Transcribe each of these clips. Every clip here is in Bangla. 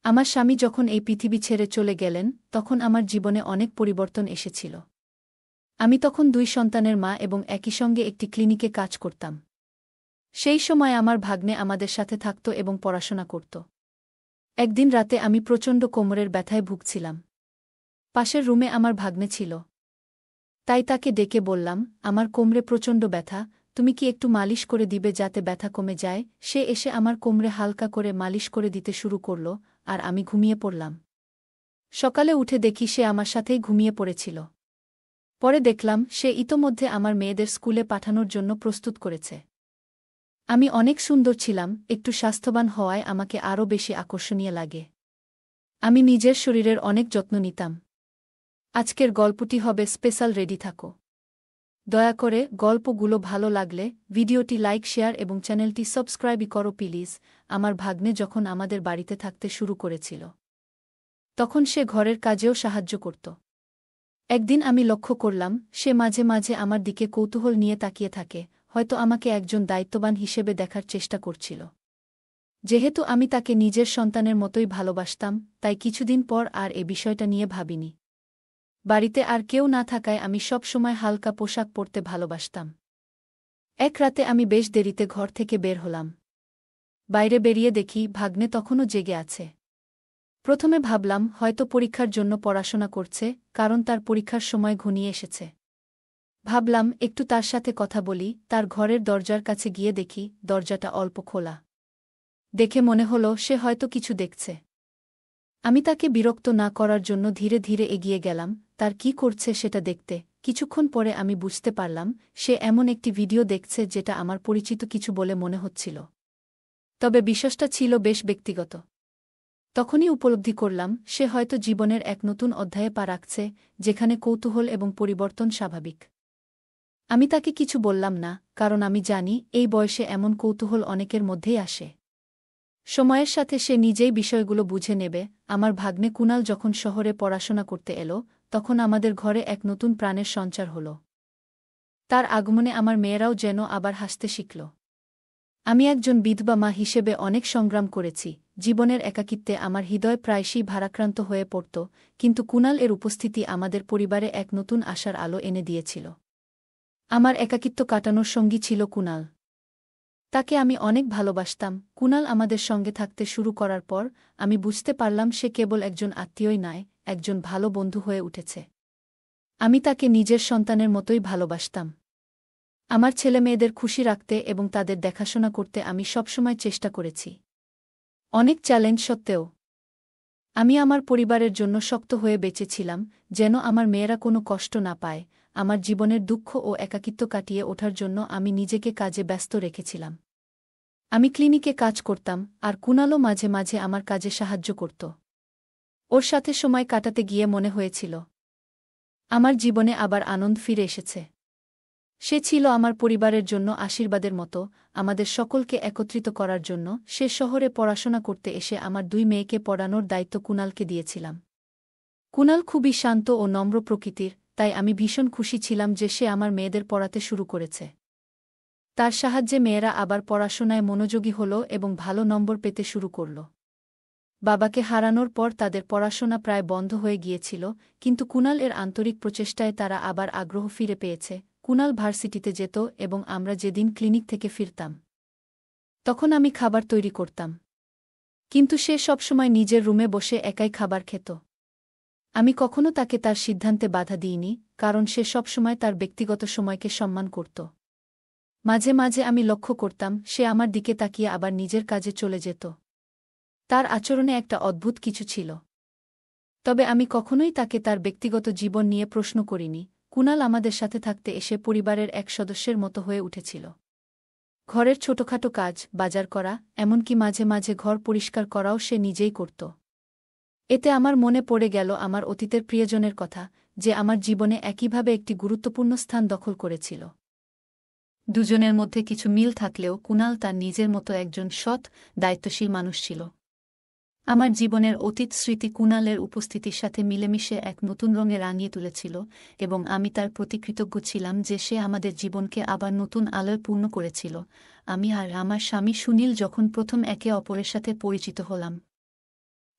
আমার স্বামী যখন এই পৃথিবী ছেড়ে চলে গেলেন তখন আমার জীবনে অনেক পরিবর্তন এসেছিল। আমি তখন 2 সন্তানের মা এবং একই সঙ্গে একটি ক্লিনিকে কাজ করতাম। সেই সময় আমার ভাগ্নে আমাদের সাথে থাকত এবং পড়াশোনা করত। একদিন রাতে আমি প্রচণ্ড কোমরের ব্যথায় ভুগছিলাম। পাশের রুমে আমার ভাগ্নে ছিল। তাই তাকে ডেকে বললাম, আমার কোমরে প্রচণ্ড ব্যথা, তুমি কি একটু মালিশ করে দিবে যাতে ব্যথা কমে যায়? সে এসে আমার কোমরে হালকা করে মালিশ করে দিতে শুরু করল, আর আমি ঘুমিয়ে পড়লাম। সকালে উঠে দেখি সে আমার সাথেই ঘুমিয়ে পড়েছিল। পরে দেখলাম সে ইতোমধ্যে আমার মেয়েদের স্কুলে পাঠানোর জন্য প্রস্তুত করেছে। আমি অনেক সুন্দর ছিলাম, একটু স্বাস্থ্যবান হওয়ায় আমাকে আরও বেশি আকর্ষণীয় লাগে। আমি নিজের শরীরের অনেক যত্ন নিতাম। আজকের গল্পটি হবে স্পেশাল, রেডি থাকো। দয়া করে গল্পগুলো ভালো লাগলে ভিডিওটি লাইক, শেয়ার এবং চ্যানেলটি সাবস্ক্রাইব করো প্লিজ। আমার ভাগ্নে যখন আমাদের বাড়িতে থাকতে শুরু করেছিল তখন সে ঘরের কাজেও সাহায্য করত। একদিন আমি লক্ষ্য করলাম সে মাঝে মাঝে আমার দিকে কৌতূহল নিয়ে তাকিয়ে থাকে, হয়তো আমাকে একজন দায়িত্ববান হিসেবে দেখার চেষ্টা করছিল। যেহেতু আমি তাকে নিজের সন্তানের মতোই ভালোবাসতাম, তাই কিছুদিন পর আর এ বিষয়টা নিয়ে ভাবিনি। বাড়িতে আর কেউ না থাকায় আমি সব সময় হালকা পোশাক পরতে ভালোবাসতাম। এক রাতে আমি বেশ দেরিতে ঘর থেকে বের হলাম। বাইরে বেরিয়ে দেখি ভাগ্নে তখনও জেগে আছে। প্রথমে ভাবলাম হয়তো পরীক্ষার জন্য পড়াশোনা করছে, কারণ তার পরীক্ষার সময় ঘনিয়ে এসেছে। ভাবলাম একটু তার সাথে কথা বলি। তার ঘরের দরজার কাছে গিয়ে দেখি দরজাটা অল্প খোলা। দেখে মনে হলো সে হয়তো কিছু দেখছে। আমি তাকে বিরক্ত না করার জন্য ধীরে ধীরে এগিয়ে গেলাম তার কি করছে সেটা দেখতে। কিছুক্ষণ পরে আমি বুঝতে পারলাম সে এমন একটি ভিডিও দেখছে যেটা আমার পরিচিত কিছু বলে মনে হচ্ছিল। তবে বিষয়টা ছিল বেশ ব্যক্তিগত। তখনই উপলব্ধি করলাম সে হয়তো জীবনের এক নতুন অধ্যায়ে পা রাখছে, যেখানে কৌতূহল এবং পরিবর্তন স্বাভাবিক। আমি তাকে কিছু বললাম না, কারণ আমি জানি এই বয়সে এমন কৌতূহল অনেকের মধ্যেই আসে। সময়ের সাথে সে নিজেই বিষয়গুলো বুঝে নেবে। আমার ভাগ্নে কুনাল যখন শহরে পড়াশোনা করতে এলো তখন আমাদের ঘরে এক নতুন প্রাণের সঞ্চার হল। তার আগমনে আমার মেয়েরাও যেন আবার হাসতে শিখল। আমি একজন বিধবা মা হিসেবে অনেক সংগ্রাম করেছি। জীবনের একাকিত্বে আমার হৃদয় প্রায়শই ভারাক্রান্ত হয়ে পড়ত, কিন্তু কুনাল এর উপস্থিতি আমাদের পরিবারে এক নতুন আশার আলো এনে দিয়েছিল। আমার একাকিত্ব কাটানোর সঙ্গী ছিল কুনাল। তাকে আমি অনেক ভালোবাসতাম। কুনাল আমাদের সঙ্গে থাকতে শুরু করার পর আমি বুঝতে পারলাম সে কেবল একজন আত্মীয়ই নয়, একজন ভালো বন্ধু হয়ে উঠেছে। আমি তাকে নিজের সন্তানের মতোই ভালোবাসতাম। আমার ছেলেমেয়েদের খুশি রাখতে এবং তাদের দেখাশোনা করতে আমি সবসময় চেষ্টা করেছি। অনেক চ্যালেঞ্জ সত্ত্বেও আমি আমার পরিবারের জন্য শক্ত হয়ে বেঁচেছিলাম, যেন আমার মেয়েরা কোনো কষ্ট না পায়। আমার জীবনের দুঃখ ও একাকিত্ব কাটিয়ে ওঠার জন্য আমি নিজেকে কাজে ব্যস্ত রেখেছিলাম। আমি ক্লিনিকে কাজ করতাম, আর কুনালও মাঝে মাঝে আমার কাজে সাহায্য করত। ওর সাথে সময় কাটাতে গিয়ে মনে হয়েছিল আমার জীবনে আবার আনন্দ ফিরে এসেছে। সে ছিল আমার পরিবারের জন্য আশীর্বাদের মতো, আমাদের সকলকে একত্রিত করার জন্য। সে শহরে পড়াশোনা করতে এসে আমার 2 মেয়েকে পড়ানোর দায়িত্ব কুনালকে দিয়েছিলাম। কুনাল খুবই শান্ত ও নম্র প্রকৃতির, তাই আমি ভীষণ খুশি ছিলাম যে সে আমার মেয়েদের পড়াতে শুরু করেছে। তার সাহায্যে মেয়েরা আবার পড়াশোনায় মনোযোগী হল এবং ভালো নম্বর পেতে শুরু করল। বাবাকে হারানোর পর তাদের পড়াশোনা প্রায় বন্ধ হয়ে গিয়েছিল, কিন্তু কুনাল এর আন্তরিক প্রচেষ্টায় তারা আবার আগ্রহ ফিরে পেয়েছে। কুনাল ভার্সিটিতে যেত এবং আমরা যেদিন ক্লিনিক থেকে ফিরতাম তখন আমি খাবার তৈরি করতাম, কিন্তু সে সবসময় নিজের রুমে বসে একাই খাবার খেত। আমি কখনো তাকে তার সিদ্ধান্তে বাধা দিইনি, কারণ সে সবসময় তার ব্যক্তিগত সময়কে সম্মান করত। মাঝে মাঝে আমি লক্ষ্য করতাম সে আমার দিকে তাকিয়ে আবার নিজের কাজে চলে যেত। তার আচরণে একটা অদ্ভুত কিছু ছিল, তবে আমি কখনোই তাকে তার ব্যক্তিগত জীবন নিয়ে প্রশ্ন করিনি। কুনাল আমাদের সাথে থাকতে এসে পরিবারের এক সদস্যের মতো হয়ে উঠেছিল। ঘরের ছোটখাটো কাজ, বাজার করা, এমনকি মাঝে মাঝে ঘর পরিষ্কার করাও সে নিজেই করত। এতে আমার মনে পড়ে গেল আমার অতীতের প্রিয়জনের কথা, যে আমার জীবনে একইভাবে একটি গুরুত্বপূর্ণ স্থান দখল করেছিল। দুজনের মধ্যে কিছু মিল থাকলেও কুনাল তার নিজের মতো একজন সৎ, দায়িত্বশীল মানুষ ছিল। আমার জীবনের অতীত স্মৃতি কুনালের উপস্থিতির সাথে মিলেমিশে এক নতুন রঙে রাঙিয়ে তুলেছিল, এবং আমি তার প্রতি কৃতজ্ঞ ছিলাম যে সে আমাদের জীবনকে আবার নতুন আলোয় পূর্ণ করেছিল। আমি আর আমার স্বামী সুনীল যখন প্রথম একে অপরের সাথে পরিচিত হলাম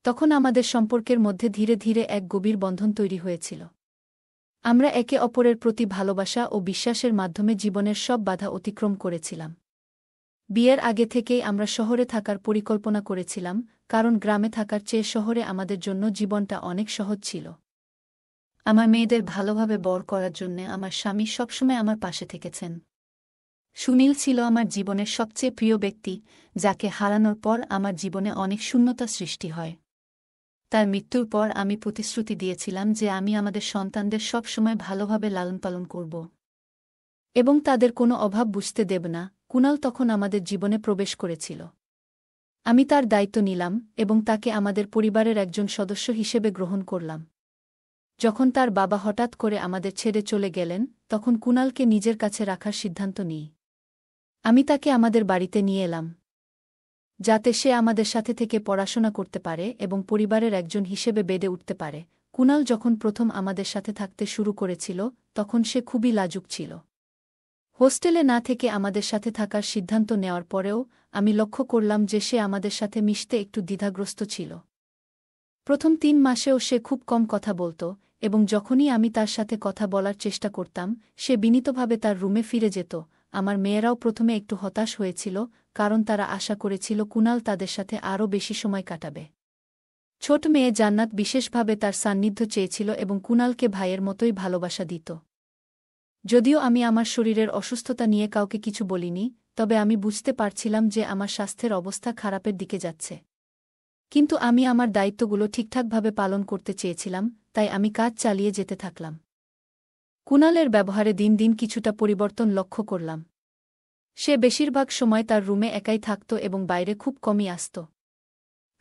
তখন আমাদের সম্পর্কের মধ্যে ধীরে ধীরে এক গভীর বন্ধন তৈরি হয়েছিল। আমরা একে অপরের প্রতি ভালোবাসা ও বিশ্বাসের মাধ্যমে জীবনের সব বাধা অতিক্রম করেছিলাম। বিয়ের আগে থেকেই আমরা শহরে থাকার পরিকল্পনা করেছিলাম, কারণ গ্রামে থাকার চেয়ে শহরে আমাদের জন্য জীবনটা অনেক সহজ ছিল। আমার মেয়েদের ভালোভাবে বড় করার জন্যে আমার স্বামী সবসময় আমার পাশে থেকেছেন। সুনীল ছিল আমার জীবনের সবচেয়ে প্রিয় ব্যক্তি, যাকে হারানোর পর আমার জীবনে অনেক শূন্যতা সৃষ্টি হয়। তার মৃত্যুর পর আমি প্রতিশ্রুতি দিয়েছিলাম যে আমি আমাদের সন্তানদের সবসময় ভালোভাবে লালনপালন করব এবং তাদের কোনো অভাব বুঝতে দেব না। কুনাল তখন আমাদের জীবনে প্রবেশ করেছিল। আমি তার দায়িত্ব নিলাম এবং তাকে আমাদের পরিবারের একজন সদস্য হিসেবে গ্রহণ করলাম। যখন তার বাবা হঠাৎ করে আমাদের ছেড়ে চলে গেলেন, তখন কুনালকে নিজের কাছে রাখার সিদ্ধান্ত নিই। আমি তাকে আমাদের বাড়িতে নিয়ে এলাম, যাতে সে আমাদের সাথে থেকে পড়াশোনা করতে পারে এবং পরিবারের একজন হিসেবে বেড়ে উঠতে পারে। কুনাল যখন প্রথম আমাদের সাথে থাকতে শুরু করেছিল, তখন সে খুবই লাজুক ছিল। হোস্টেলে না থেকে আমাদের সাথে থাকার সিদ্ধান্ত নেওয়ার পরেও আমি লক্ষ্য করলাম যে সে আমাদের সাথে মিশতে একটু দ্বিধাগ্রস্ত ছিল। প্রথম ৩ মাসেও সে খুব কম কথা বলত এবং যখনই আমি তার সাথে কথা বলার চেষ্টা করতাম, সে বিনীতভাবে তার রুমে ফিরে যেত। আমার মেয়েরাও প্রথমে একটু হতাশ হয়েছিল, কারণ তারা আশা করেছিল কুনাল তাদের সাথে আরও বেশি সময় কাটাবে। ছোট মেয়ে জান্নাত বিশেষভাবে তার সান্নিধ্য চেয়েছিল এবং কুনালকে ভাইয়ের মতোই ভালোবাসা দিত। যদিও আমি আমার শরীরের অসুস্থতা নিয়ে কাউকে কিছু বলিনি, তবে আমি বুঝতে পারছিলাম যে আমার স্বাস্থ্যের অবস্থা খারাপের দিকে যাচ্ছে। কিন্তু আমি আমার দায়িত্বগুলো ঠিকঠাকভাবে পালন করতে চেয়েছিলাম, তাই আমি কাজ চালিয়ে যেতে থাকলাম। কুনালের ব্যবহারে দিন দিন কিছুটা পরিবর্তন লক্ষ্য করলাম। সে বেশিরভাগ সময় তার রুমে একাই থাকত এবং বাইরে খুব কমই আসত।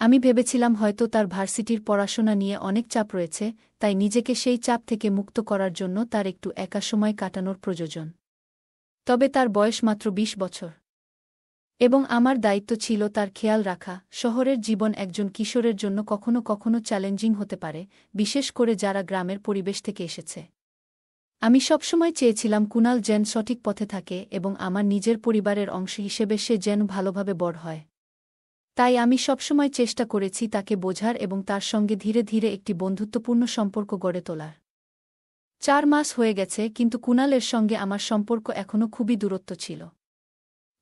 আমি ভেবেছিলাম হয়তো তার ভার্সিটির পড়াশোনা নিয়ে অনেক চাপ রয়েছে, তাই নিজেকে সেই চাপ থেকে মুক্ত করার জন্য তার একটু একা সময় কাটানোর প্রয়োজন। তবে তার বয়স মাত্র ২০ বছর এবং আমার দায়িত্ব ছিল তার খেয়াল রাখা। শহরের জীবন একজন কিশোরের জন্য কখনো কখনো চ্যালেঞ্জিং হতে পারে, বিশেষ করে যারা গ্রামের পরিবেশ থেকে এসেছে। আমি সবসময় চেয়েছিলাম কুনাল যেন সঠিক পথে থাকে এবং আমার নিজের পরিবারের অংশ হিসেবে সে যেন ভালোভাবে বড় হয়। তাই আমি সবসময় চেষ্টা করেছি তাকে বোঝার এবং তার সঙ্গে ধীরে ধীরে একটি বন্ধুত্বপূর্ণ সম্পর্ক গড়ে তোলার। ৪ মাস হয়ে গেছে, কিন্তু কুনালের সঙ্গে আমার সম্পর্ক এখনও খুবই দূরত্ব ছিল।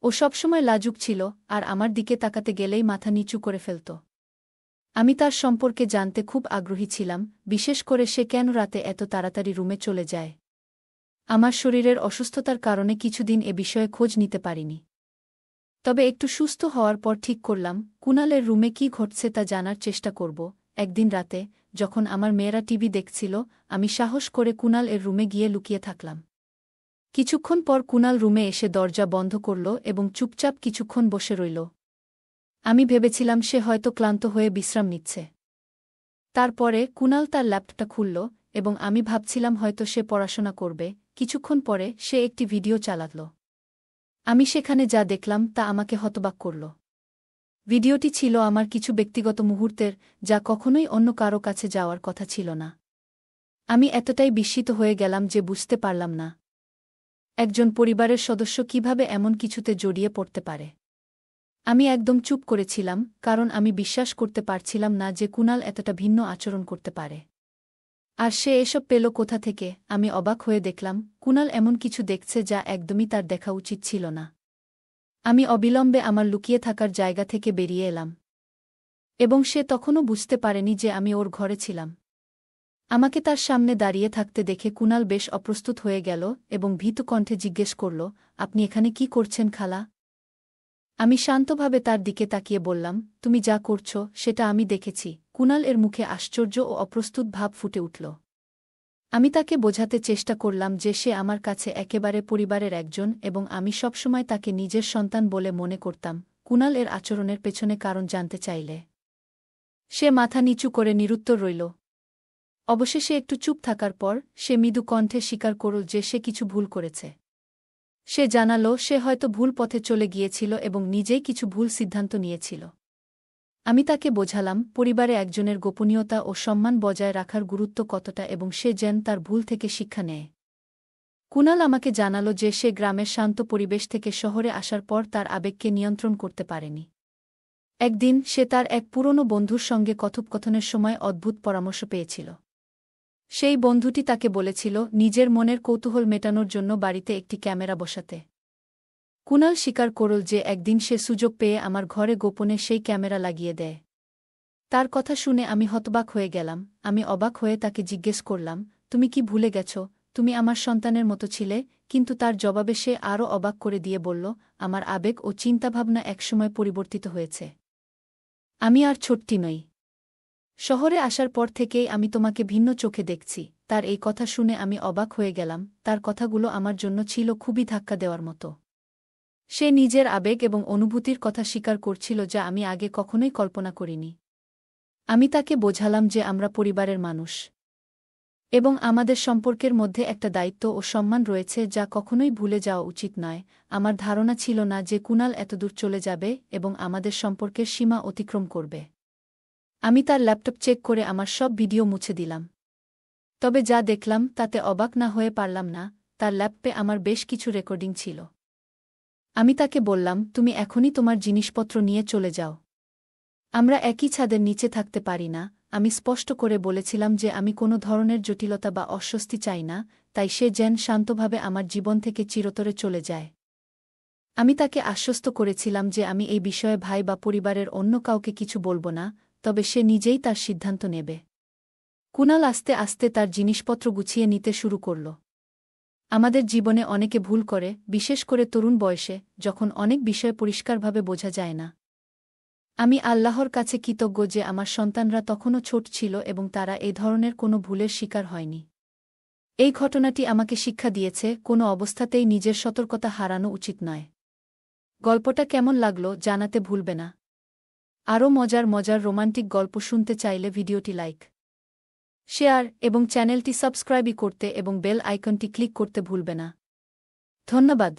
ও সবসময় লাজুক ছিল আর আমার দিকে তাকাতে গেলেই মাথা নিচু করে ফেলত। আমি তার সম্পর্কে জানতে খুব আগ্রহী ছিলাম, বিশেষ করে সে কেন রাতে এত তাড়াতাড়ি রুমে চলে যায়। আমার শরীরের অসুস্থতার কারণে কিছুদিন এ বিষয়ে খোঁজ নিতে পারিনি। তবে একটু সুস্থ হওয়ার পর ঠিক করলাম কুনালের রুমে কী ঘটছে তা জানার চেষ্টা করব। একদিন রাতে, যখন আমার মেয়েরা টিভি দেখছিল, আমি সাহস করে কুনাল এর রুমে গিয়ে লুকিয়ে থাকলাম। কিছুক্ষণ পর কুনাল রুমে এসে দরজা বন্ধ করল এবং চুপচাপ কিছুক্ষণ বসে রইল। আমি ভেবেছিলাম সে হয়তো ক্লান্ত হয়ে বিশ্রাম নিচ্ছে। তারপরে কুনাল তার ল্যাপটপটা খুলল এবং আমি ভাবছিলাম হয়তো সে পড়াশোনা করবে। কিছুক্ষণ পরে সে একটি ভিডিও চালাল। আমি সেখানে যা দেখলাম তা আমাকে হতবাক করল। ভিডিওটি ছিল আমার কিছু ব্যক্তিগত মুহূর্তের, যা কখনোই অন্য কারো কাছে যাওয়ার কথা ছিল না। আমি এতটাই বিস্মিত হয়ে গেলাম যে বুঝতে পারলাম না একজন পরিবারের সদস্য কিভাবে এমন কিছুতে জড়িয়ে পড়তে পারে। আমি একদম চুপ করেছিলাম, কারণ আমি বিশ্বাস করতে পারছিলাম না যে কুনাল এতটা ভিন্ন আচরণ করতে পারে। আর সে এসব পেল কোথা থেকে? আমি অবাক হয়ে দেখলাম কুনাল এমন কিছু দেখছে যা একদমই তার দেখা উচিত ছিল না। আমি অবিলম্বে আমার লুকিয়ে থাকার জায়গা থেকে বেরিয়ে এলাম এবং সে তখনও বুঝতে পারেনি যে আমি ওর ঘরে ছিলাম। আমাকে তার সামনে দাঁড়িয়ে থাকতে দেখে কুনাল বেশ অপ্রস্তুত হয়ে গেল এবং ভীতু কণ্ঠে জিজ্ঞেস করল, আপনি এখানে কি করছেন খালা? আমি শান্তভাবে তার দিকে তাকিয়ে বললাম, তুমি যা করছ সেটা আমি দেখেছি। কুনাল এর মুখে আশ্চর্য ও অপ্রস্তুত ভাব ফুটে উঠল। আমি তাকে বোঝাতে চেষ্টা করলাম যে সে আমার কাছে একেবারে পরিবারের একজন এবং আমি সবসময় তাকে নিজের সন্তান বলে মনে করতাম। কুনাল এর আচরণের পেছনে কারণ জানতে চাইলে সে মাথা নিচু করে নিরুত্তর রইল। অবশেষে একটু চুপ থাকার পর সে মৃদু কণ্ঠে স্বীকার করল যে সে কিছু ভুল করেছে। সে জানাল সে হয়তো ভুল পথে চলে গিয়েছিল এবং নিজেই কিছু ভুল সিদ্ধান্ত নিয়েছিল। আমি তাকে বোঝালাম পরিবারে একজনের গোপনীয়তা ও সম্মান বজায় রাখার গুরুত্ব কতটা এবং সে যেন তার ভুল থেকে শিক্ষা নেয়। কুনাল আমাকে জানাল যে সে গ্রামের শান্ত পরিবেশ থেকে শহরে আসার পর তার আবেগকে নিয়ন্ত্রণ করতে পারেনি। একদিন সে তার এক পুরনো বন্ধুর সঙ্গে কথোপকথনের সময় অদ্ভুত পরামর্শ পেয়েছিল। সেই বন্ধুটি তাকে বলেছিল নিজের মনের কৌতূহল মেটানোর জন্য বাড়িতে একটি ক্যামেরা বসাতে। কুনাল স্বীকার করল যে একদিন সে সুযোগ পেয়ে আমার ঘরে গোপনে সেই ক্যামেরা লাগিয়ে দেয়। তার কথা শুনে আমি হতবাক হয়ে গেলাম। আমি অবাক হয়ে তাকে জিজ্ঞেস করলাম, তুমি কি ভুলে গেছ তুমি আমার সন্তানের মতো ছিলে? কিন্তু তার জবাবে সে আরও অবাক করে দিয়ে বলল, আমার আবেগ ও চিন্তাভাবনা একসময় পরিবর্তিত হয়েছে। আমি আর ছোট্টি নই। শহরে আসার পর থেকেই আমি তোমাকে ভিন্ন চোখে দেখছি। তার এই কথা শুনে আমি অবাক হয়ে গেলাম। তার কথাগুলো আমার জন্য ছিল খুবই ধাক্কা দেওয়ার মতো। সে নিজের আবেগ এবং অনুভূতির কথা স্বীকার করছিল যা আমি আগে কখনোই কল্পনা করিনি। আমি তাকে বোঝালাম যে আমরা পরিবারের মানুষ এবং আমাদের সম্পর্কের মধ্যে একটা দায়িত্ব ও সম্মান রয়েছে যা কখনোই ভুলে যাওয়া উচিত নয়। আমার ধারণা ছিল না যে কুনাল এতদূর চলে যাবে এবং আমাদের সম্পর্কের সীমা অতিক্রম করবে। আমি তার ল্যাপটপ চেক করে আমার সব ভিডিও মুছে দিলাম। তবে যা দেখলাম তাতে অবাক না হয়ে পারলাম না। তার ল্যাপটপে আমার বেশ কিছু রেকর্ডিং ছিল। আমি তাকে বললাম, তুমি এখনই তোমার জিনিসপত্র নিয়ে চলে যাও। আমরা একই ছাদের নিচে থাকতে পারি না। আমি স্পষ্ট করে বলেছিলাম যে আমি কোনো ধরনের জটিলতা বা অস্বস্তি চাই না, তাই সে যেন শান্তভাবে আমার জীবন থেকে চিরতরে চলে যায়। আমি তাকে আশ্বস্ত করেছিলাম যে আমি এই বিষয়ে ভাই বা পরিবারের অন্য কাউকে কিছু বলবো না, তবে সে নিজেই তার সিদ্ধান্ত নেবে। কুনাল আস্তে আস্তে তার জিনিসপত্র গুছিয়ে নিতে শুরু করল। আমাদের জীবনে অনেকে ভুল করে, বিশেষ করে তরুণ বয়সে, যখন অনেক বিষয় পরিষ্কারভাবে বোঝা যায় না। আমি আল্লাহর কাছে কৃতজ্ঞ যে আমার সন্তানরা তখনও ছোট ছিল এবং তারা এই ধরনের কোনো ভুলের শিকার হয়নি। এই ঘটনাটি আমাকে শিক্ষা দিয়েছে কোনো অবস্থাতেই নিজের সতর্কতা হারানো উচিত নয়। গল্পটা কেমন লাগলো জানাতে ভুলবে না। আরও মজার মজার রোমান্টিক গল্প শুনতে চাইলে ভিডিওটি লাইক, শেয়ার এবং চ্যানেলটি সাবস্ক্রাইব করতে এবং বেল আইকনটি ক্লিক করতে ভুলবে না। ধন্যবাদ।